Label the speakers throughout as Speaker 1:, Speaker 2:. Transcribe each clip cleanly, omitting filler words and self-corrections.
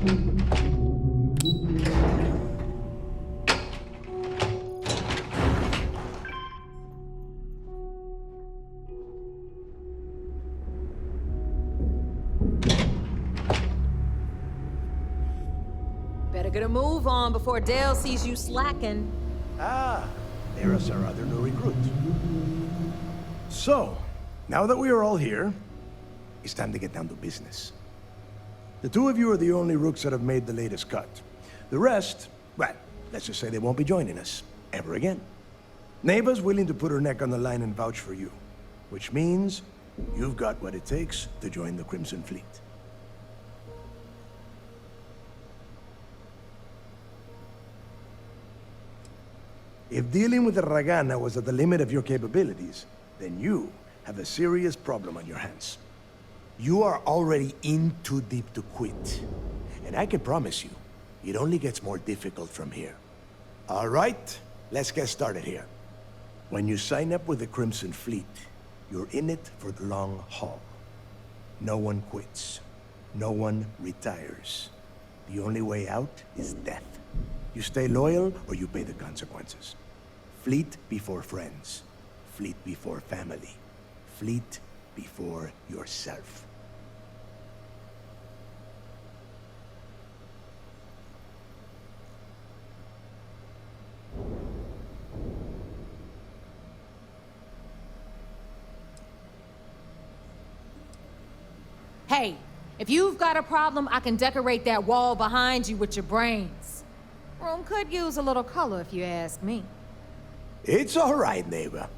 Speaker 1: Better get a move on before Dale sees you slacking.
Speaker 2: Ah, there's our other new recruit. So, now that we are all here, it's time to get down to business. The two of you are the only rooks that have made the latest cut. The rest, well, let's just say they won't be joining us ever again. Neva's willing to put her neck on the line and vouch for you, which means you've got what it takes to join the Crimson Fleet. If dealing with the Ragana was at the limit of your capabilities, then you have a serious problem on your hands. You are already in too deep to quit. And I can promise you, it only gets more difficult from here. All right, let's get started here. When you sign up with the Crimson Fleet, you're in it for the long haul. No one quits. No one retires. The only way out is death. You stay loyal or you pay the consequences. Fleet before friends. Fleet before family. Fleet before yourself.
Speaker 1: Hey, if you've got a problem, I can decorate that wall behind you with your brains. Room could use a little color if you ask me.
Speaker 2: It's all right, neighbor.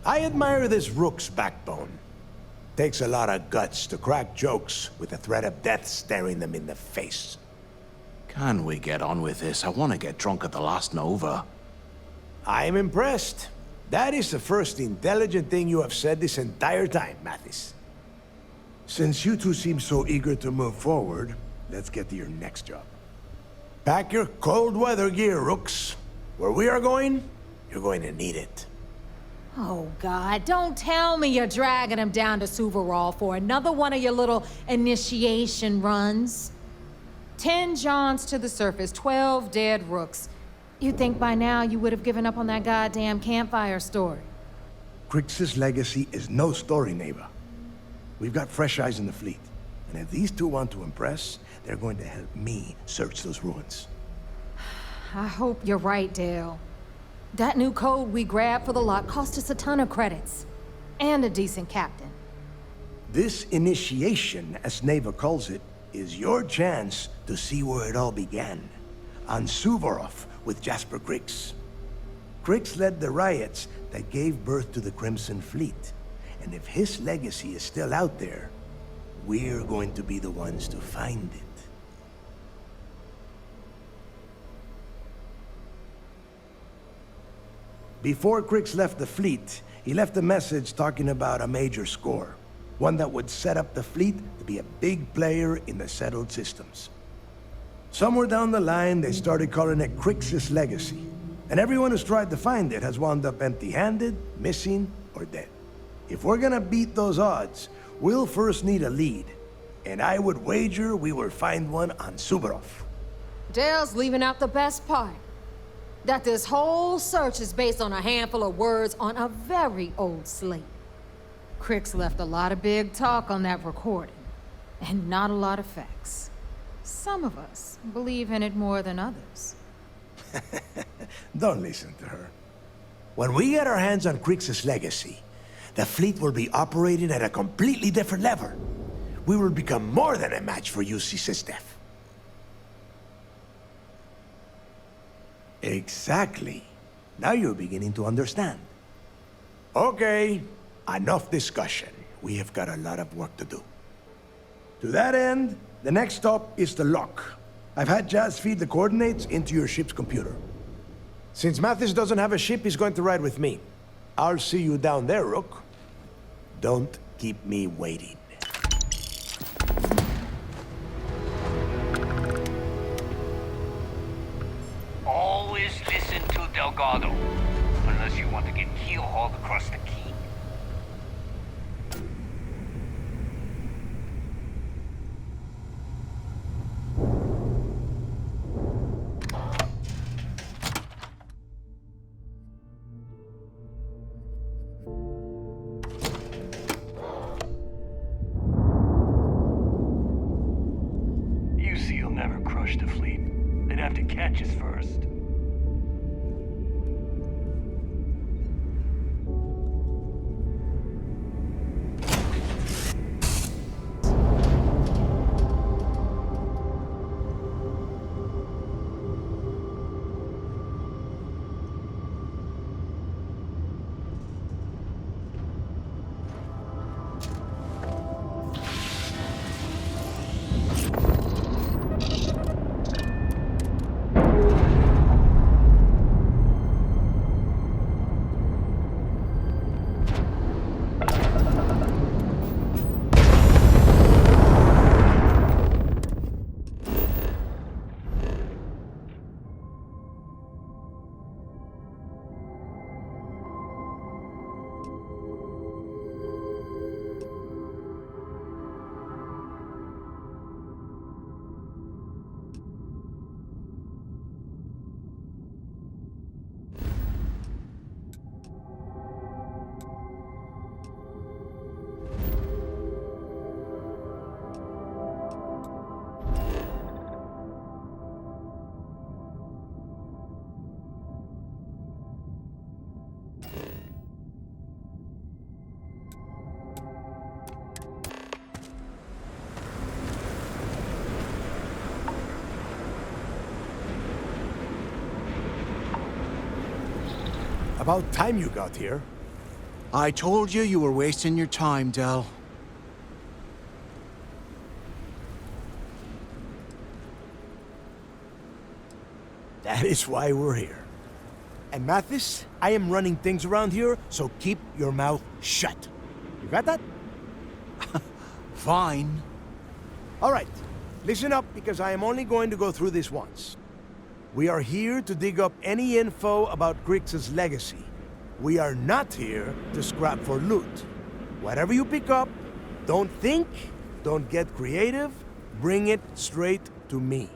Speaker 2: I admire this rook's backbone. Takes a lot of guts to crack jokes with the threat of death staring them in the face.
Speaker 3: Can we get on with this? I want to get drunk at the last Nova.
Speaker 2: I'm impressed. That is the first intelligent thing you have said this entire time, Mathis. Since you two seem so eager to move forward, let's get to your next job. Pack your cold weather gear, rooks. Where we are going, you're going to need it.
Speaker 1: Oh, God, don't tell me you're dragging him down to Suvarall for another one of your little initiation runs. 10 Johns to the surface, 12 dead rooks. You'd think by now you would have given up on that goddamn campfire story.
Speaker 2: Crix's legacy is no story, neighbor. We've got fresh eyes in the fleet. And if these two want to impress, they're going to help me search those ruins.
Speaker 1: I hope you're right, Dale. That new code we grabbed for the lot cost us a ton of credits. And a decent captain.
Speaker 2: This initiation, as Neva calls it, is your chance to see where it all began. On Suvorov with Jasper Crix. Crix led the riots that gave birth to the Crimson Fleet. And if his legacy is still out there, we're going to be the ones to find it. Before Crix left the fleet, he left a message talking about a major score. One that would set up the fleet to be a big player in the settled systems. Somewhere down the line, they started calling it Crix's legacy. And everyone who's tried to find it has wound up empty-handed, missing, or dead. If we're gonna beat those odds, we'll first need a lead. And I would wager we will find one on Suvorov.
Speaker 1: Dale's leaving out the best part. That this whole search is based on a handful of words on a very old slate. Crix left a lot of big talk on that recording, and not a lot of facts. Some of us believe in it more than others.
Speaker 2: Don't listen to her. When we get our hands on Crix's legacy, the fleet will be operating at a completely different level. We will become more than a match for UC Systef. Exactly. Now you're beginning to understand. Okay, enough discussion. We have got a lot of work to do. To that end, the next stop is the lock. I've had Jazz feed the coordinates into your ship's computer. Since Mathis doesn't have a ship, he's going to ride with me. I'll see you down there, Rook. Don't keep me waiting.
Speaker 4: Always listen to Delgado, unless you want to get keel-hauled across the key.
Speaker 5: never crush the fleet. They'd have to catch us first.
Speaker 2: About time you got here.
Speaker 3: I told you you were wasting your time, Del.
Speaker 2: That is why we're here. And Mathis, I am running things around here, so keep your mouth shut. You got that?
Speaker 3: Fine.
Speaker 2: All right, listen up because I am only going to go through this once. We are here to dig up any info about Grix's legacy. We are not here to scrap for loot. Whatever you pick up, don't think, don't get creative, bring it straight to me.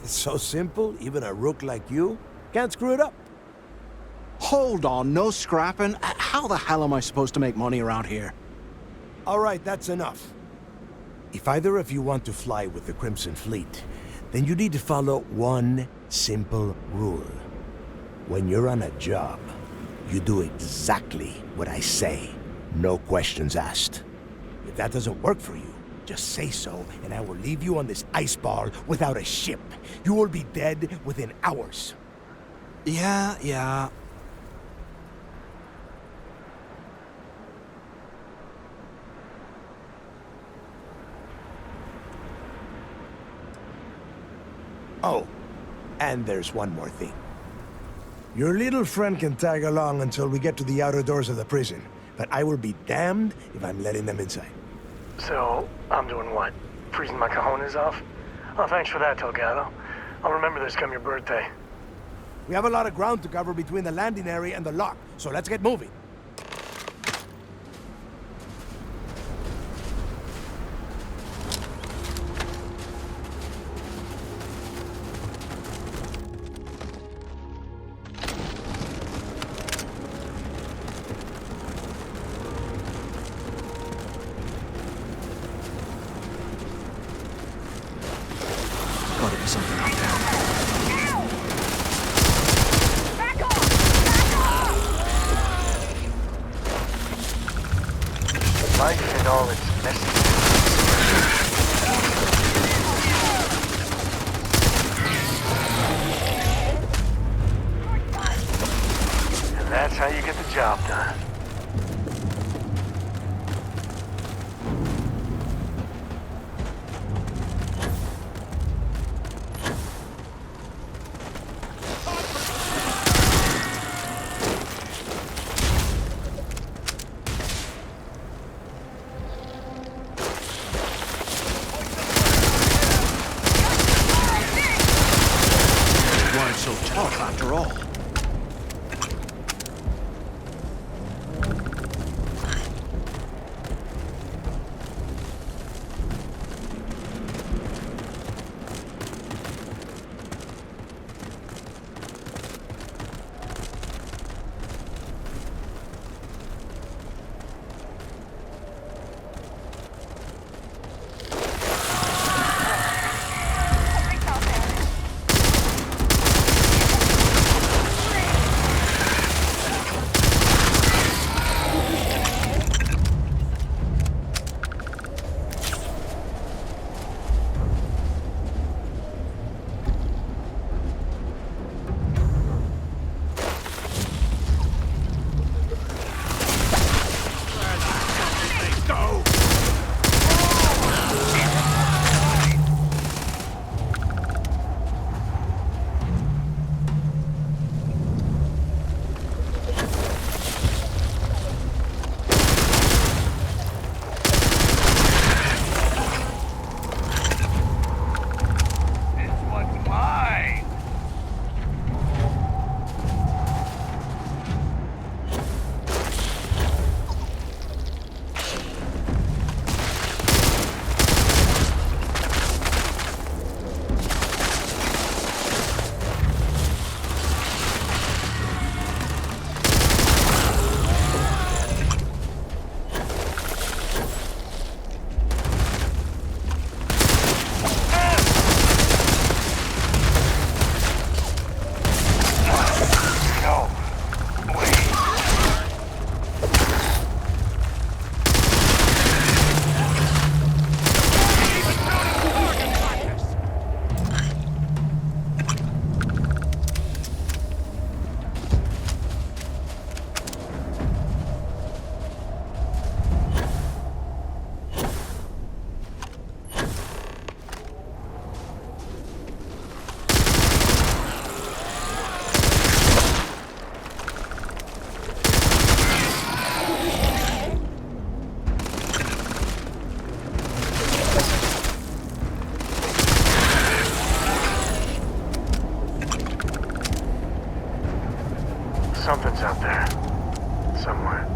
Speaker 2: It's so simple, even a rook like you can't screw it up.
Speaker 3: Hold on, no scrapping. How the hell am I supposed to make money around here?
Speaker 2: All right, that's enough. If either of you want to fly with the Crimson Fleet, then you need to follow one simple rule. When you're on a job, you do exactly what I say, no questions asked. If that doesn't work for you, just say so, and I will leave you on this ice ball without a ship. You will be dead within hours.
Speaker 3: Yeah.
Speaker 2: Oh, and there's one more thing. Your little friend can tag along until we get to the outer doors of the prison, but I will be damned if I'm letting them inside.
Speaker 5: So, I'm doing what? Freezing my cojones off? Oh, thanks for that, Delgado. I'll remember this come your birthday.
Speaker 2: We have a lot of ground to cover between the landing area and the lock, so let's get moving.
Speaker 3: Gotta be something out there.
Speaker 5: Life in all its messiness. And that's how you get the job done.
Speaker 3: So tough after all.
Speaker 5: Something's out there. Somewhere.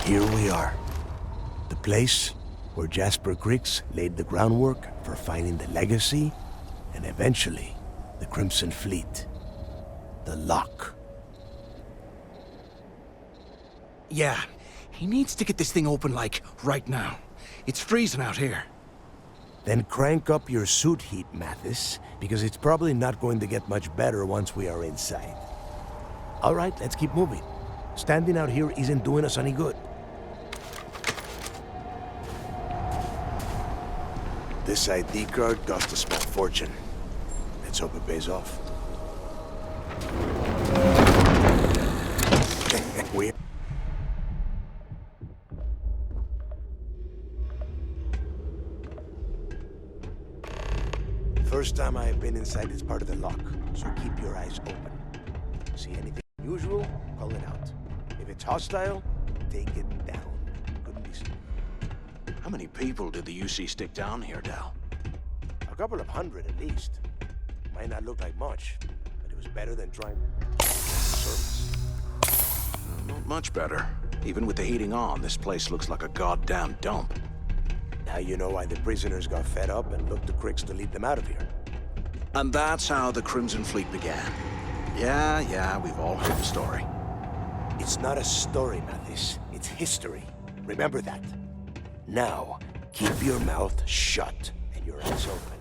Speaker 2: Here we are. The place where Jasper Griggs laid the groundwork for finding the legacy and eventually the Crimson Fleet. The lock.
Speaker 3: Yeah, he needs to get this thing open, like, right now. It's freezing out here.
Speaker 2: Then crank up your suit heat, Mathis, because it's probably not going to get much better once we are inside. All right, let's keep moving. Standing out here isn't doing us any good. This ID card cost a small fortune. Let's hope it pays off. we First time I have been inside this part of the lock, so keep your eyes open. See anything unusual, call it out. If it's hostile, take it down. Couldn't be seen.
Speaker 3: How many people did the UC stick down here, Dal?
Speaker 2: A couple of hundred at least. Might not look like much, but it was better than trying service.
Speaker 3: Not much better. Even with the heating on, this place looks like a goddamn dump.
Speaker 2: Now you know why the prisoners got fed up and looked to Cricks to lead them out of here.
Speaker 3: And that's how the Crimson Fleet began. Yeah, we've all heard the story.
Speaker 2: It's not a story, Mathis. It's history. Remember that. Now, keep your mouth shut and your eyes open.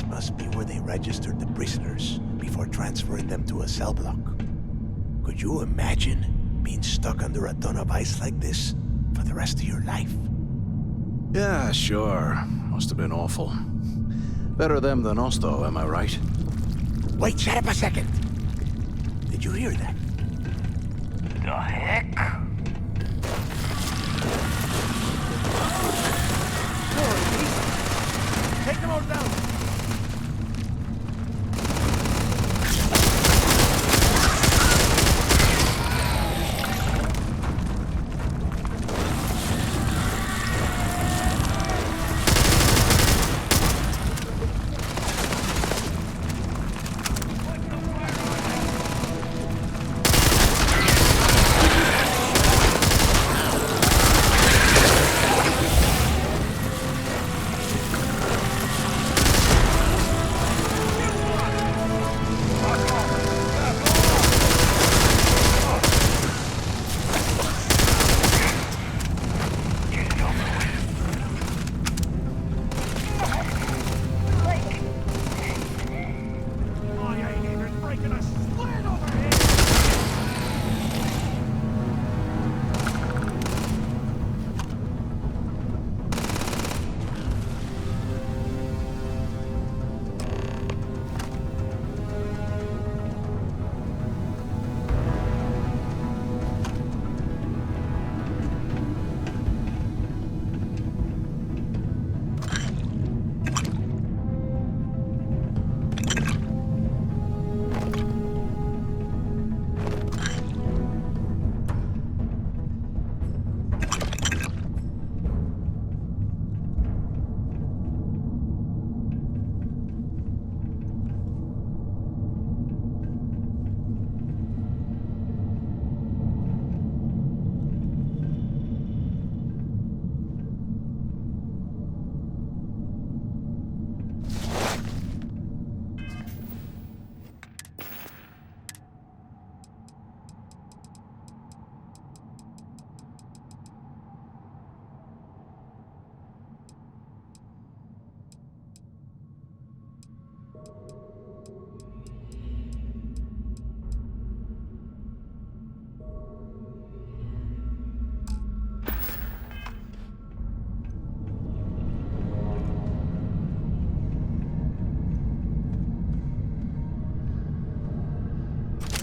Speaker 2: Must be where they registered the prisoners before transferring them to a cell block. Could you imagine being stuck under a ton of ice like this for the rest of your life?
Speaker 3: Yeah, sure. Must have been awful. Better them than us, though, am I right?
Speaker 2: Wait, shut up a second. Did you hear that?
Speaker 4: The heck?
Speaker 2: Take them all down!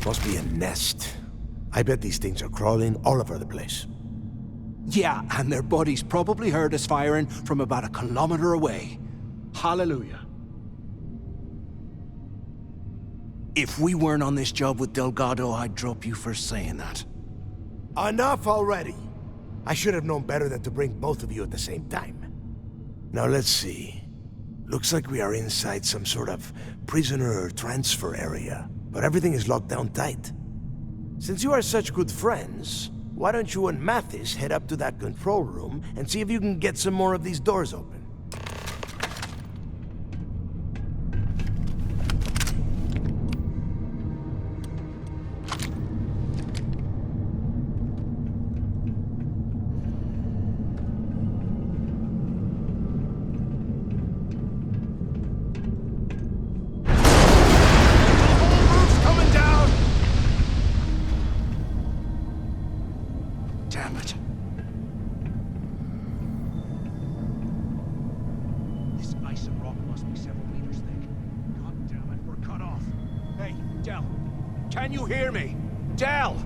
Speaker 2: Must be a nest. I bet these things are crawling all over the place.
Speaker 3: Yeah, and their buddies probably heard us firing from about a kilometer away. Hallelujah. If we weren't on this job with Delgado, I'd drop you for saying that.
Speaker 2: Enough already! I should have known better than to bring both of you at the same time. Now let's see. Looks like we are inside some sort of prisoner transfer area, but everything is locked down tight. Since you are such good friends, why don't you and Mathis head up to that control room and see if you can get some more of these doors open?
Speaker 3: Damn it. This ice and rock must be several meters thick. God damn it, we're cut off. Hey, Del. Can you hear me? Del!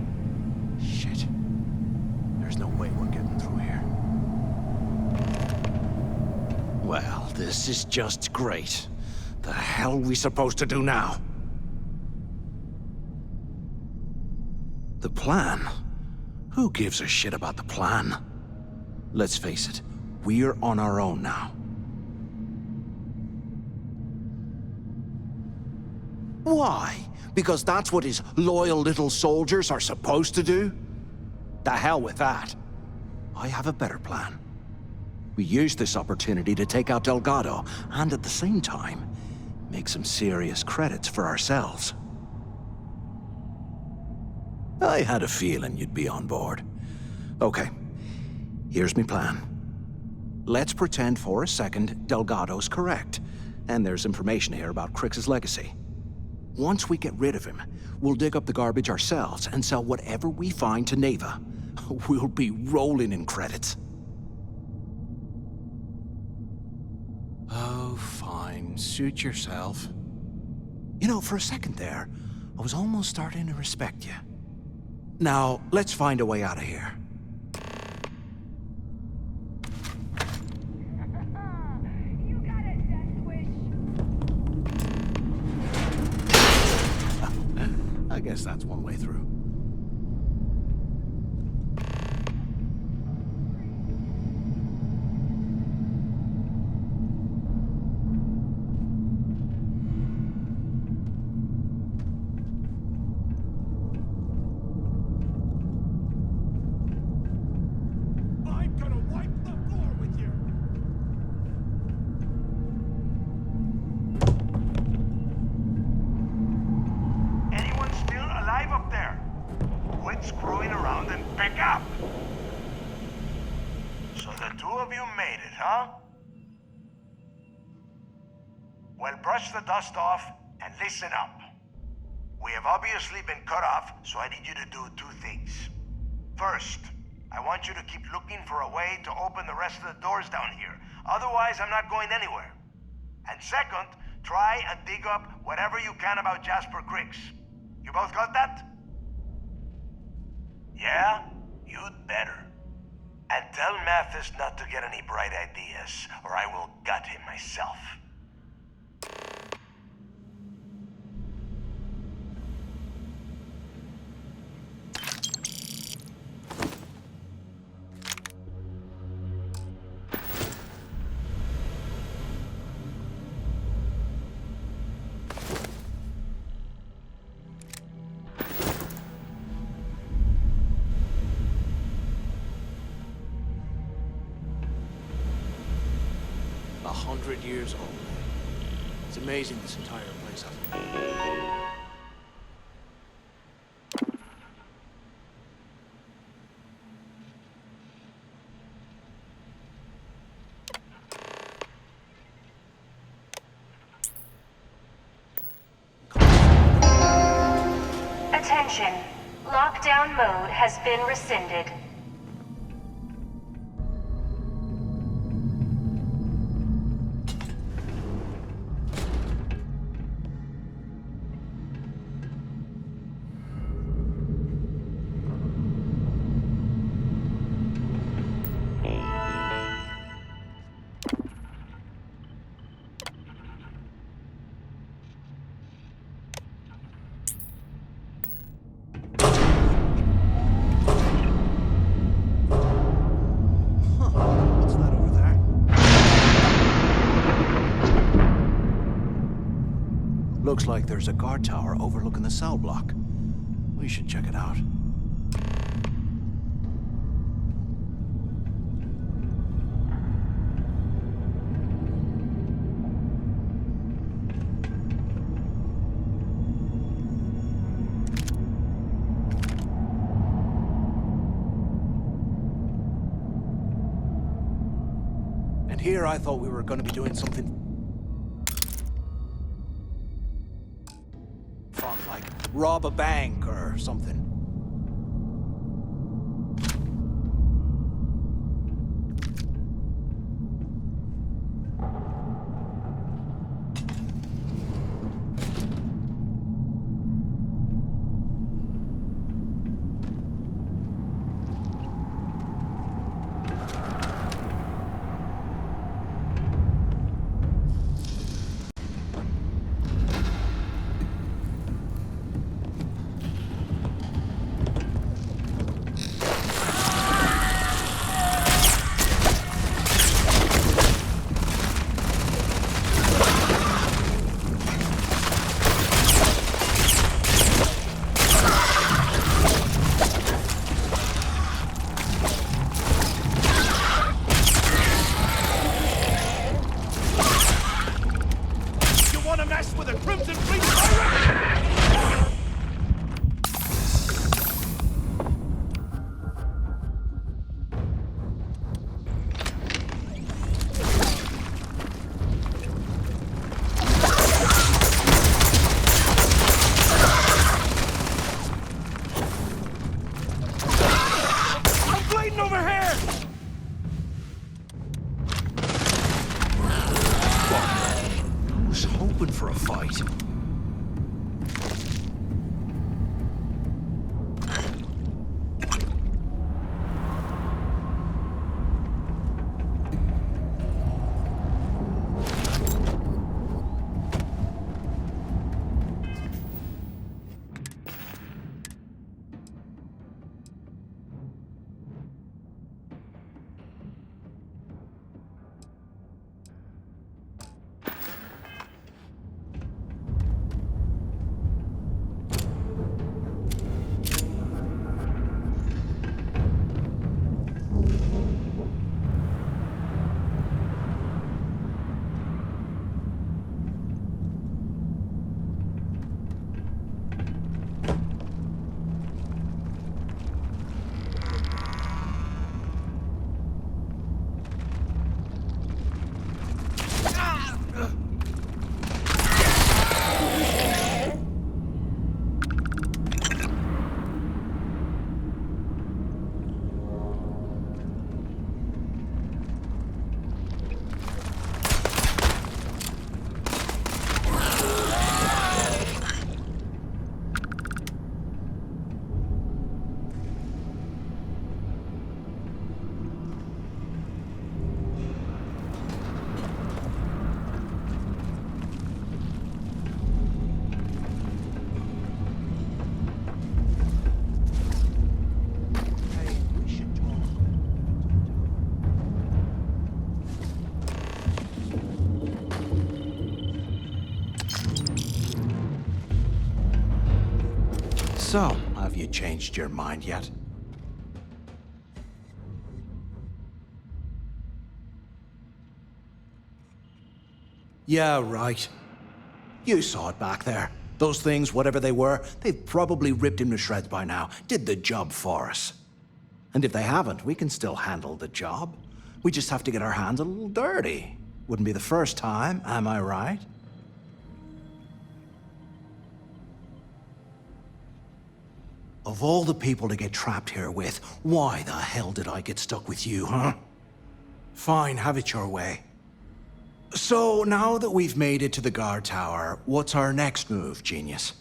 Speaker 3: Shit. There's no way we're getting through here. Well, this is just great. The hell are we supposed to do now? The plan? Who gives a shit about the plan? Let's face it, we're on our own now. Why? Because that's what his loyal little soldiers are supposed to do? The hell with that. I have a better plan. We use this opportunity to take out Delgado, and at the same time, make some serious credits for ourselves. I had a feeling you'd be on board. Okay, here's my plan. Let's pretend for a second Delgado's correct, and there's information here about Crix's legacy. Once we get rid of him, we'll dig up the garbage ourselves and sell whatever we find to Neva. We'll be rolling in credits. Oh, fine. Suit yourself. You know, for a second there, I was almost starting to respect you. Now, let's find a way out of here.
Speaker 6: You got it, Death Wish.
Speaker 3: I guess that's one way through.
Speaker 2: Screwing around and pick up. So the two of you made it, huh? Well, brush the dust off and listen up. We have obviously been cut off, so I need you to do two things. First, I want you to keep looking for a way to open the rest of the doors down here. Otherwise, I'm not going anywhere. And second, try and dig up whatever you can about Jasper Crix. You both got that? Yeah? You'd better. And tell Mathis not to get any bright ideas, or I will gut him myself.
Speaker 3: Years old. It's amazing this entire place hasn't.
Speaker 7: Attention. Lockdown mode has been rescinded.
Speaker 3: What's that over there? Looks like there's a guard tower overlooking the cell block. We should check it out. And here I thought we were going to be doing something fun, like rob a bank or something. For a fight. So, have you changed your mind yet? Yeah, right. You saw it back there. Those things, whatever they were, they've probably ripped him to shreds by now. Did the job for us. And if they haven't, we can still handle the job. We just have to get our hands a little dirty. Wouldn't be the first time, am I right? Of all the people to get trapped here with, why the hell did I get stuck with you, huh? Fine, have it your way. So, now that we've made it to the guard tower, what's our next move, genius?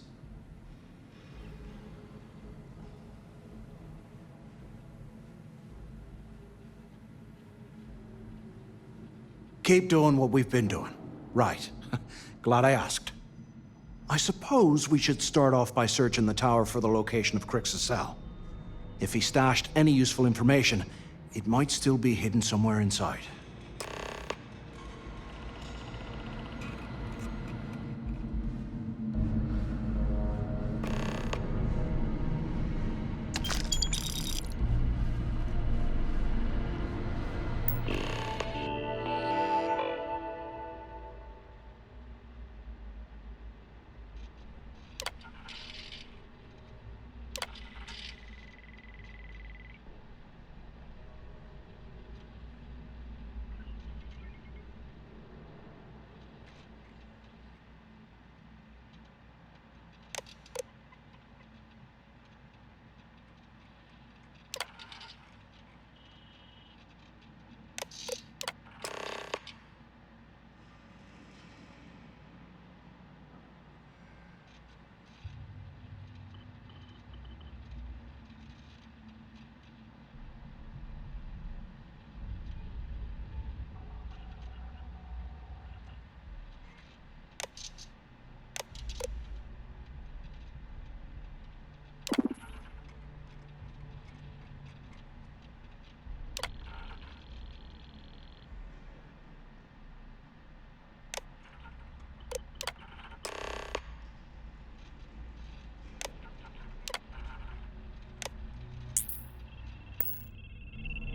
Speaker 3: Keep doing what we've been doing. Right. Glad I asked. I suppose we should start off by searching the tower for the location of Crix's cell. If he stashed any useful information, it might still be hidden somewhere inside.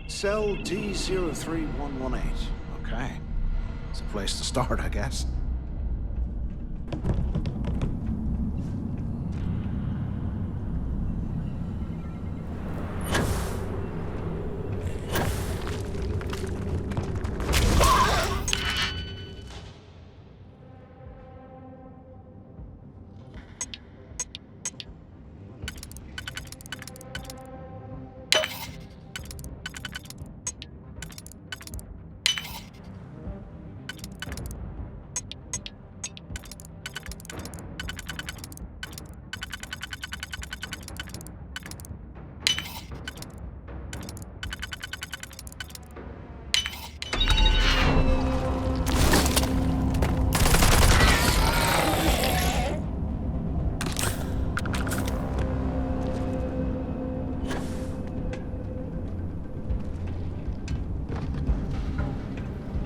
Speaker 3: Cell D03118. Okay. It's a place to start, I guess.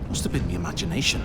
Speaker 3: Must have been the imagination.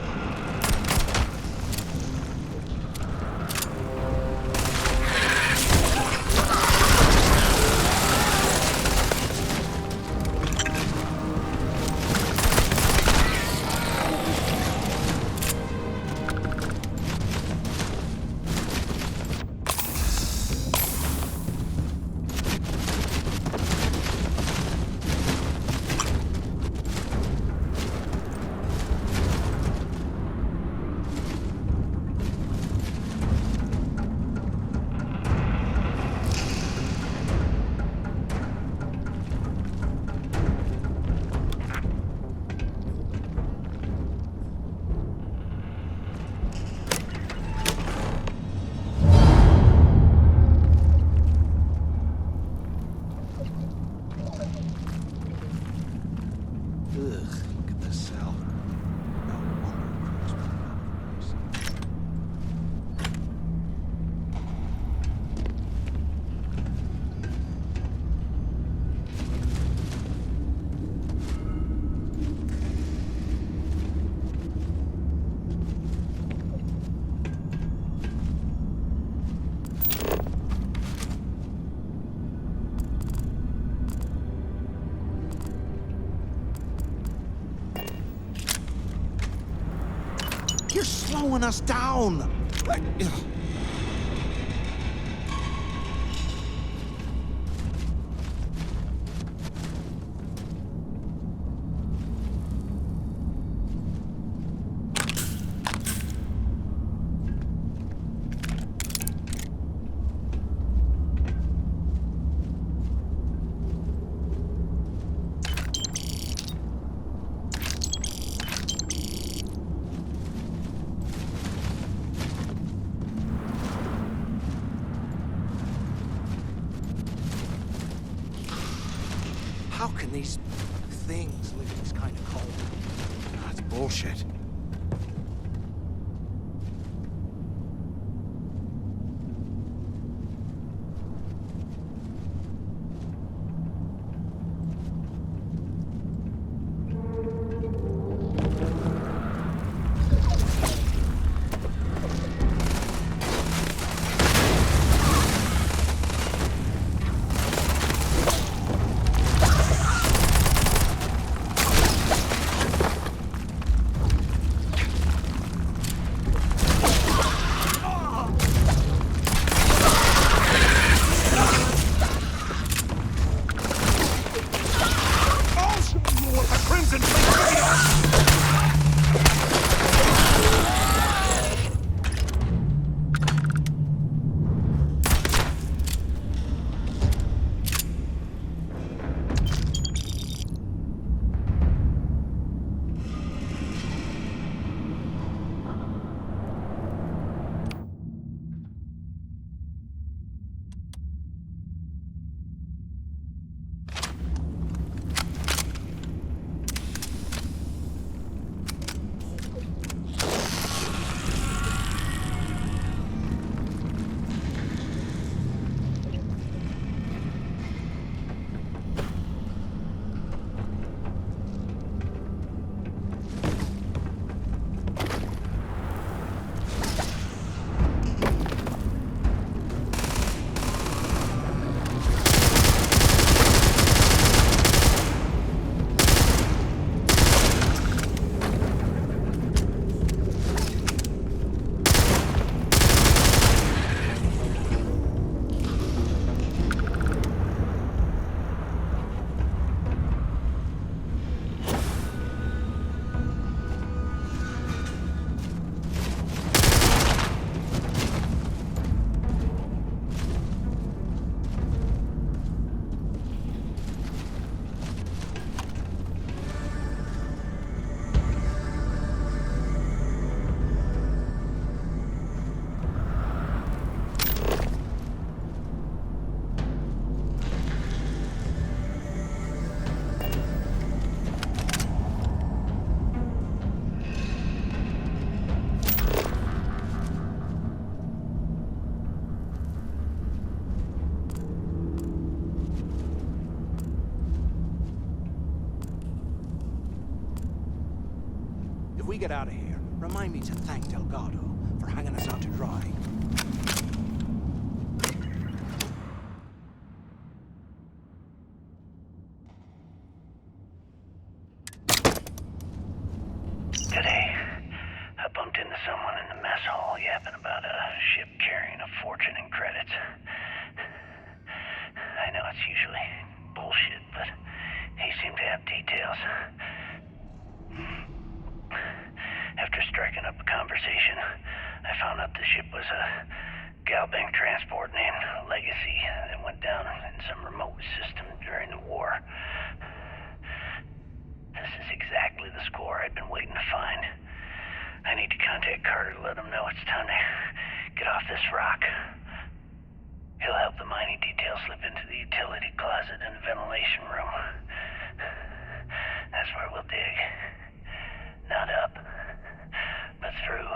Speaker 3: You're slowing us down. How can these things live in this kind of cold? That's bullshit. If we get out of here, remind me to thank Delgado for hanging us out to dry.
Speaker 8: Today, I bumped into someone in the mess hall yapping about a ship carrying a fortune in credits. I know it's usually bullshit, but he seemed to have details. After striking up a conversation, I found out the ship was a Galbank transport named Legacy that went down in some remote system during the war. This is exactly the score I'd been waiting to find. I need to contact Carter to let him know it's time to get off this rock. He'll help the mining detail slip into the utility closet in the ventilation room. That's where we'll dig. Not up, but through.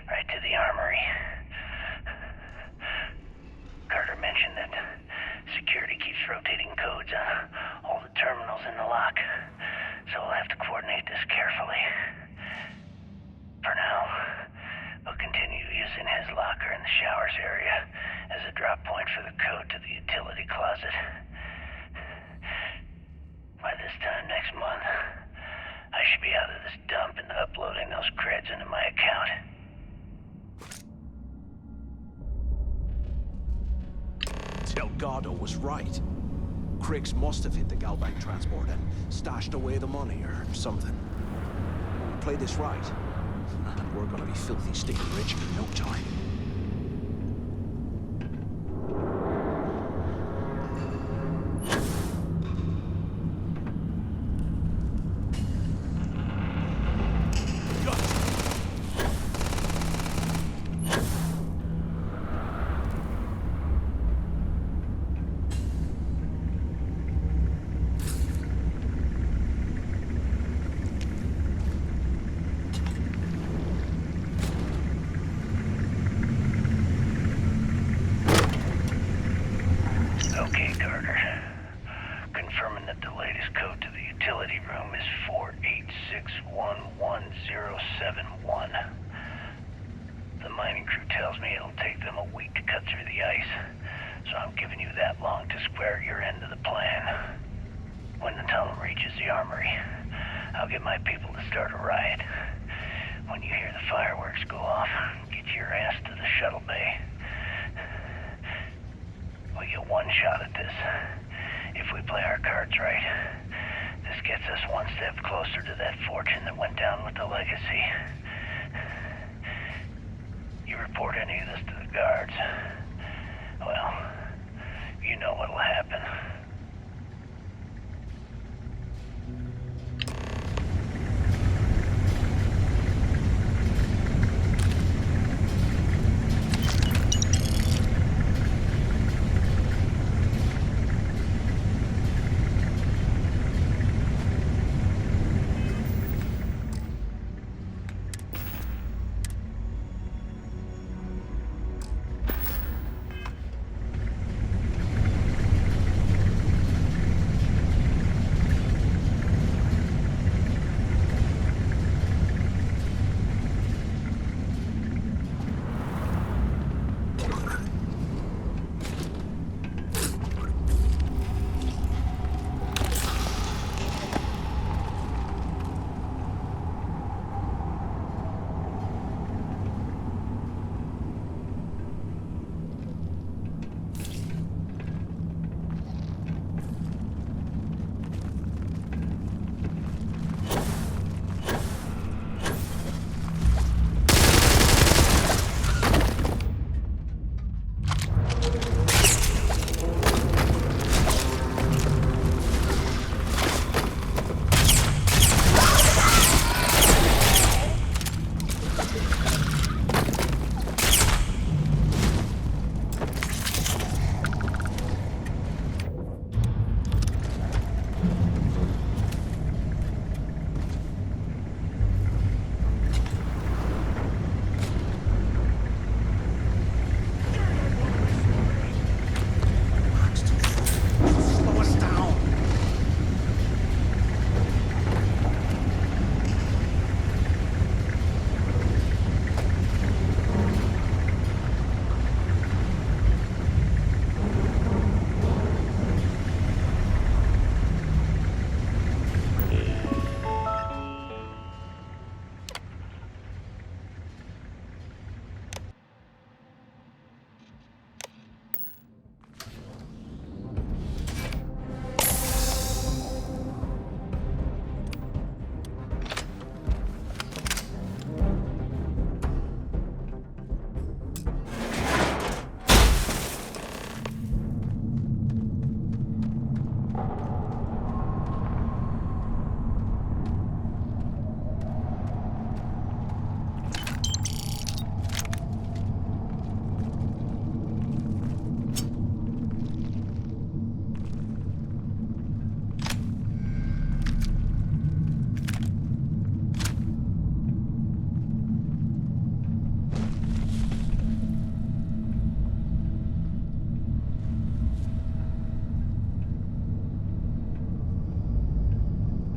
Speaker 8: Right to the armory. Carter mentioned that security keeps rotating codes on all the terminals in the lock, so we'll have to coordinate this carefully. For now, we'll continue using his locker in the showers area as a drop point for the code to the utility closet. By this time next month, I should be out of this dump and uploading those creds into my account.
Speaker 3: Delgado was right. Criggs must have hit the Galbank transport and stashed away the money or something. Play this right, and we're gonna be filthy stinking rich in no time.
Speaker 8: Okay, Carter. Confirming that the latest code to the utility room is 486111071. The mining crew tells me it'll take them a week to cut through the ice, so I'm giving you that long to square your end of the plan. When the tunnel reaches the armory, I'll get my people to start a riot. When you hear the fireworks go off, get your ass to the shuttle bay. We get one shot at this. If we play our cards right, this gets us one step closer to that fortune that went down with the legacy. You report any of this to the guards, well, you know what'll happen.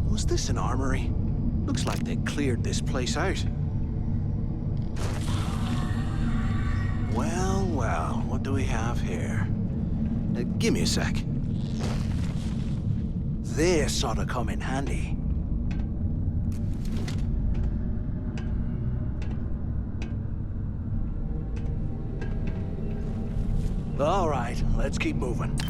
Speaker 3: Was this an armory? Looks like they cleared this place out. Well, well, what do we have here? Give me a sec. This ought to come in handy. All right, let's keep moving.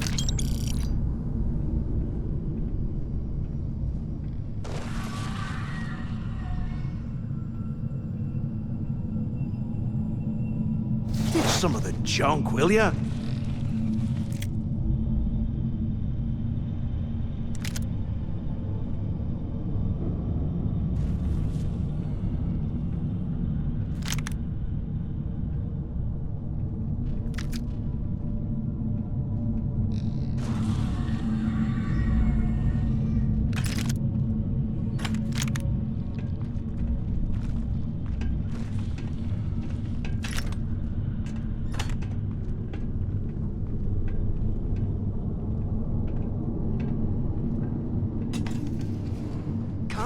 Speaker 3: Some of the junk, will ya?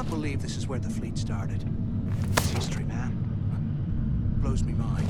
Speaker 3: can't believe this is where the fleet started. It's history, man. Blows me mind.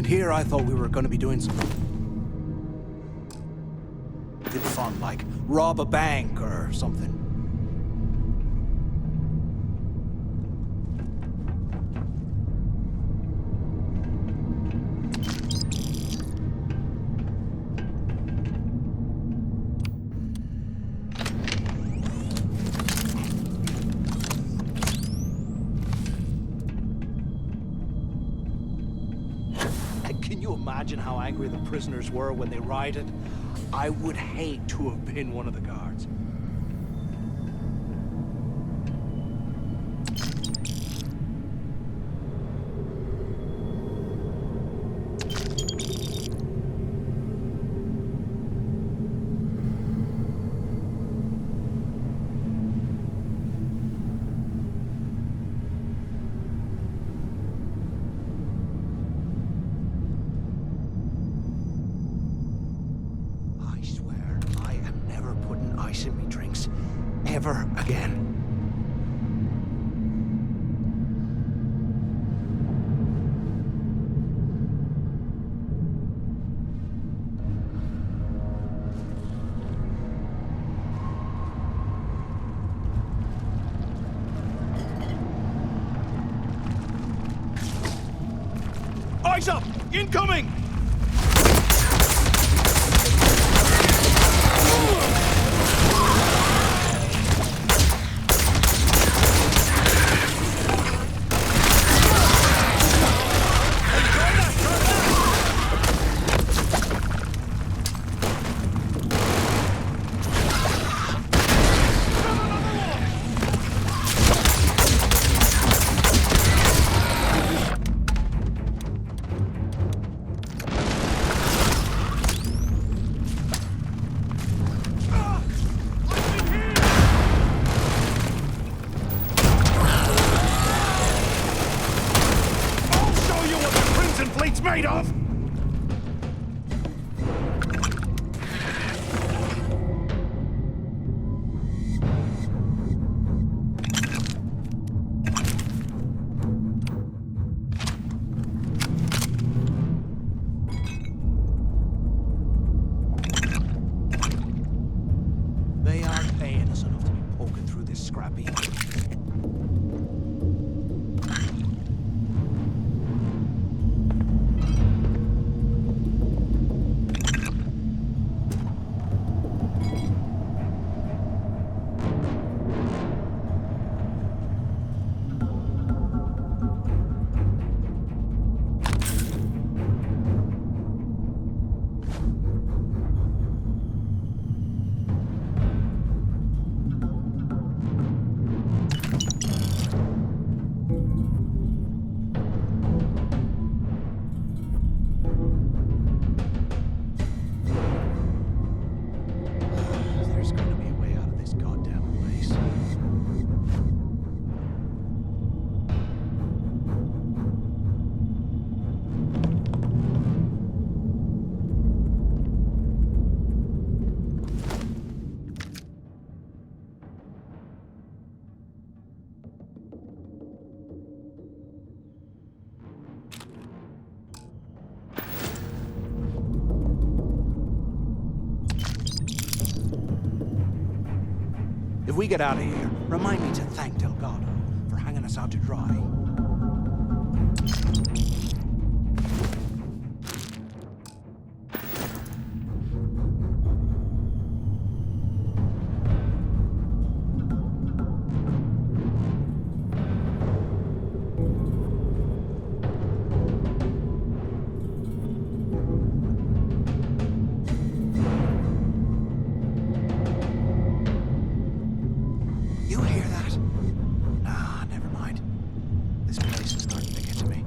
Speaker 3: Here I thought we were going to be doing something fun, like rob a bank or something. Imagine how angry the prisoners were when they rioted. I would hate to have been one of the guards. In me drinks ever again. Eyes up! Incoming! it's made of! They aren't paying us enough to be poking through this scrappy. There's gonna be a way out of this goddamn place. If we get out of here, remind me to thank Delgado for hanging us out to dry. You hear that? Nah, never mind. This place is starting to get to me.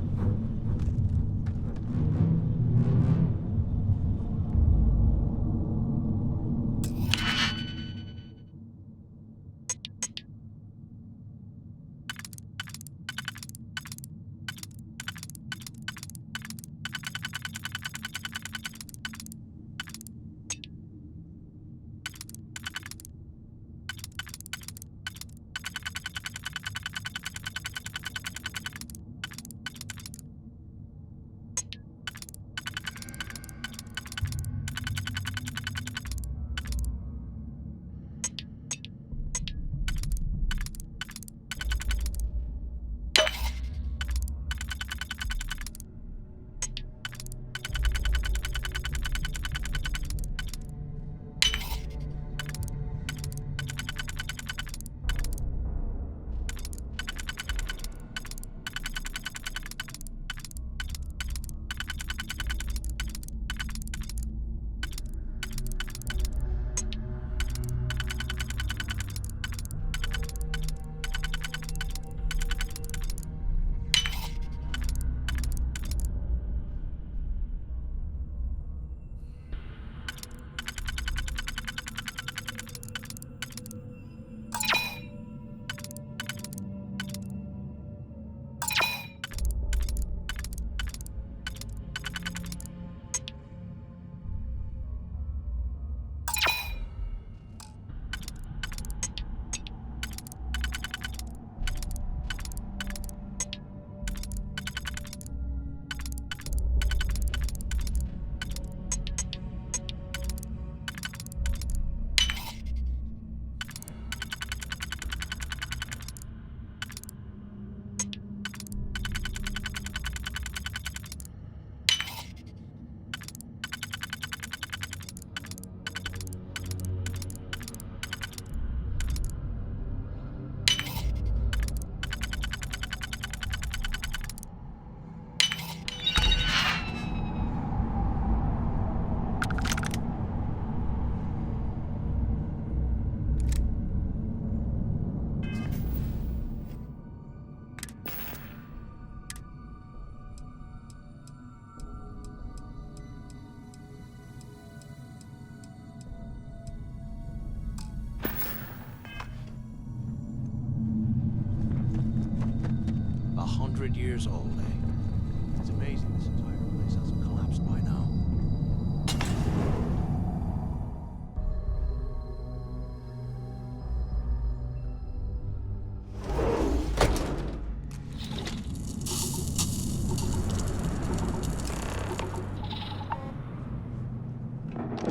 Speaker 3: Years old, eh? It's amazing this entire place hasn't collapsed by now.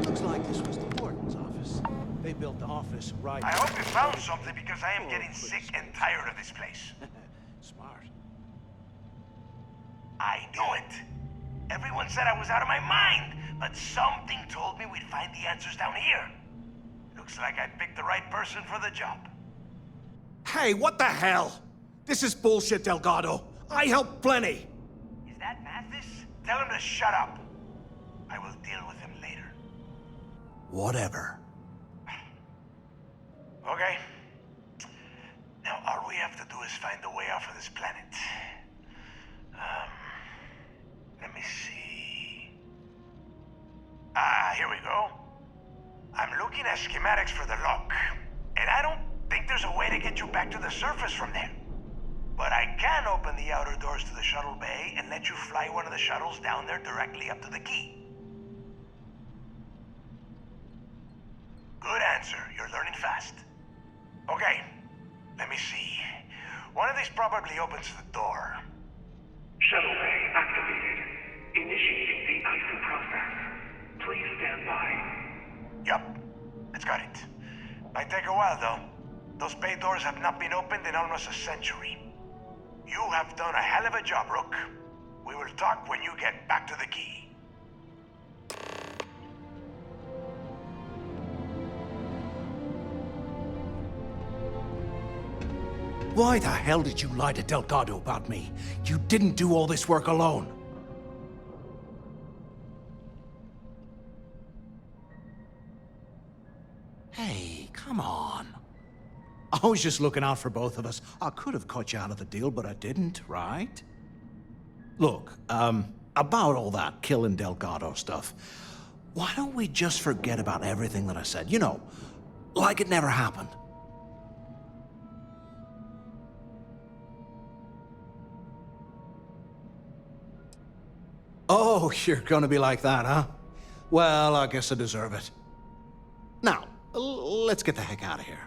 Speaker 3: Looks like this was the warden's office. They built the office right...
Speaker 2: I hope you found something because I am getting sick and tired of this place.
Speaker 3: Smart.
Speaker 2: I knew it. Everyone said I was out of my mind, but something told me we'd find the answers down here. Looks like I picked the right person for the job.
Speaker 3: Hey, what the hell? This is bullshit, Delgado. I helped plenty.
Speaker 2: Is that Mathis? Tell him to shut up. I will deal with him later.
Speaker 3: Whatever.
Speaker 2: Okay. Now all we have to do is find a way off of this planet. Let me see. Here we go. I'm looking at schematics for the lock, and I don't think there's a way to get you back to the surface from there. But I can open the outer doors to the shuttle bay and let you fly one of the shuttles down there directly up to the key. Good answer. You're learning fast. Okay, let me see. One of these probably opens the door.
Speaker 9: Shuttle bay activated. Initiating the icing process. Please stand by.
Speaker 2: Yup, it's got it. Might take a while though. Those bay doors have not been opened in almost a century. You have done a hell of a job, Rook. We will talk when you get back to the key.
Speaker 3: Why the hell did you lie to Delgado about me? You didn't do all this work alone. Hey, come on. I was just looking out for both of us. I could have cut you out of the deal, but I didn't, right? Look, about all that killing Delgado stuff, why don't we just forget about everything that I said? You know, like it never happened. Oh, you're gonna be like that, huh? Well, I guess I deserve it. Now, let's get the heck out of here.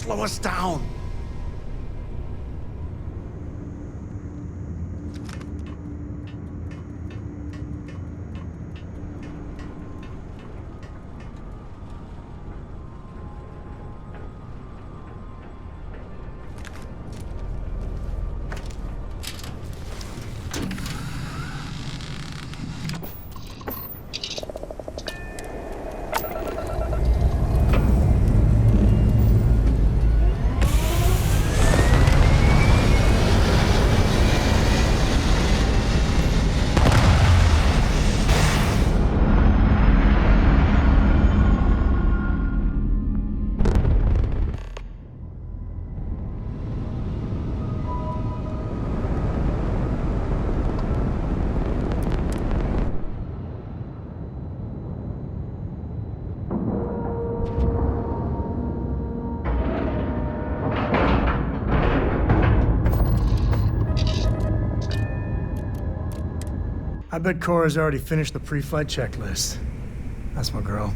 Speaker 3: slow us down.
Speaker 5: I bet Cora's already finished the pre-flight checklist. That's my girl.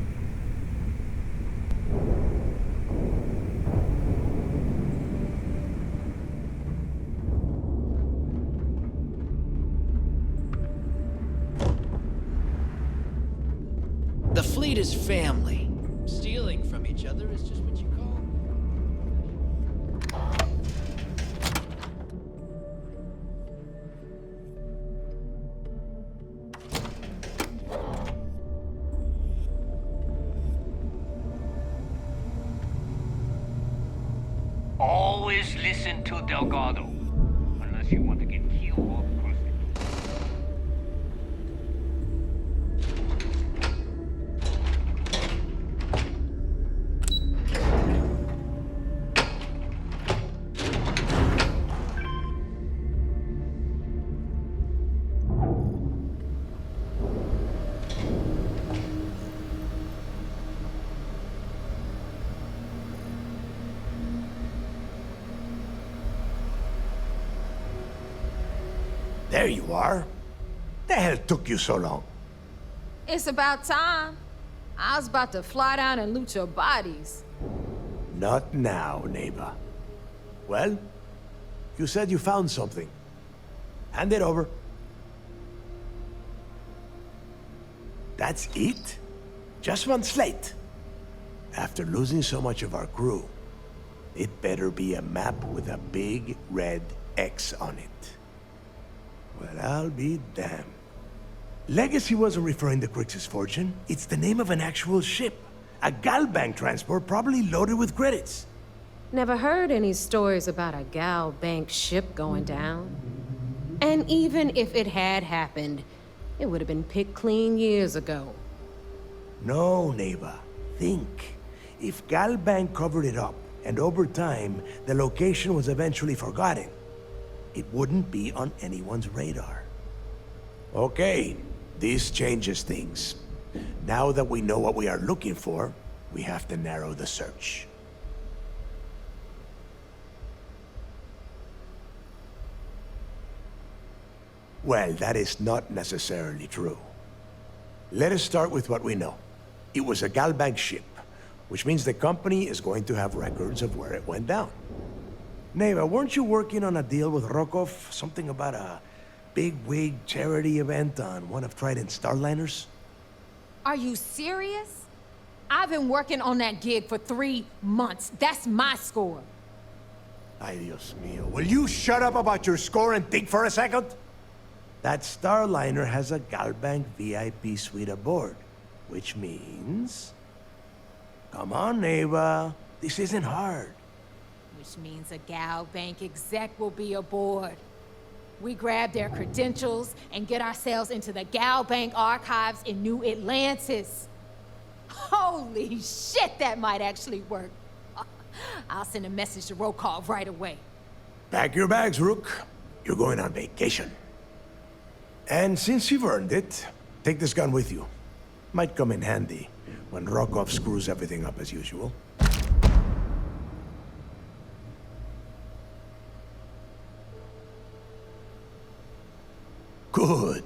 Speaker 10: The fleet is family. Stealing from each other is just what you call.
Speaker 4: Always listen to Delgado, unless you want to get killed or crusted.
Speaker 2: There you are. The hell took you so long?
Speaker 1: It's about time. I was about to fly down and loot your bodies.
Speaker 2: Not now, neighbor. Well, you said you found something. Hand it over. That's it? Just one slate? After losing so much of our crew, it better be a map with a big red X on it. Well, I'll be damned. Legacy wasn't referring to Crix's fortune. It's the name of an actual ship. A Galbank transport probably loaded with credits.
Speaker 1: Never heard any stories about a Gal Bank ship going down. And even if it had happened, it would have been picked clean years ago.
Speaker 2: No, neighbor. Think. If Galbank covered it up, and over time, the location was eventually forgotten, it wouldn't be on anyone's radar. Okay, this changes things. Now that we know what we are looking for, we have to narrow the search. Well, that is not necessarily true. Let us start with what we know. It was a Galbank ship, which means the company is going to have records of where it went down. Neva, weren't you working on a deal with Rokov? Something about a big-wig charity event on one of Trident's Starliners?
Speaker 1: Are you serious? I've been working on that gig for 3 months. That's my score.
Speaker 2: Ay, Dios mío. Will you shut up about your score and think for a second? That Starliner has a Galbank VIP suite aboard, which means... Come on, Neva. This isn't hard.
Speaker 1: Which means a Gal Bank exec will be aboard. We grab their credentials and get ourselves into the Gal Bank archives in New Atlantis. Holy shit, that might actually work. I'll send a message to Rokov right away.
Speaker 2: Pack your bags, Rook. You're going on vacation. And since you've earned it, take this gun with you. Might come in handy when Rokov screws everything up as usual. Good,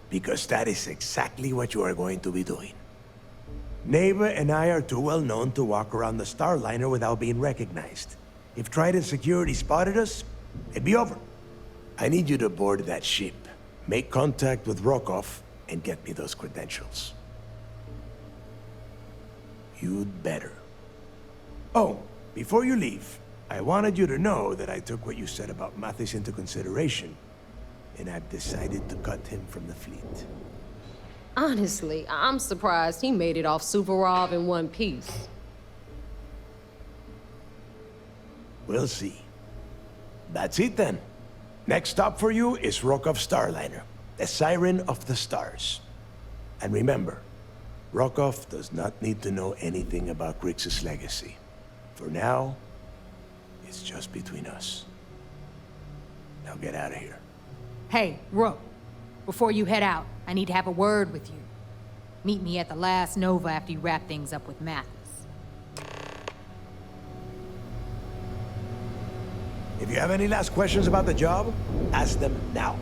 Speaker 2: because that is exactly what you are going to be doing. Neighbor and I are too well known to walk around the Starliner without being recognized. If Trident Security spotted us, it'd be over. I need you to board that ship, make contact with Rokov, and get me those credentials. You'd better. Oh, before you leave, I wanted you to know that I took what you said about Mathis into consideration, and I've decided to cut him from the fleet.
Speaker 1: Honestly, I'm surprised he made it off Suvorov in one piece.
Speaker 2: We'll see. That's it then. Next stop for you is Rokov Starliner, the Siren of the Stars. And remember, Rokov does not need to know anything about Grixis' legacy. For now, it's just between us. Now get out of here.
Speaker 1: Hey, Rook, before you head out, I need to have a word with you. Meet me at the last Nova after you wrap things up with Mathis.
Speaker 2: If you have any last questions about the job, ask them now.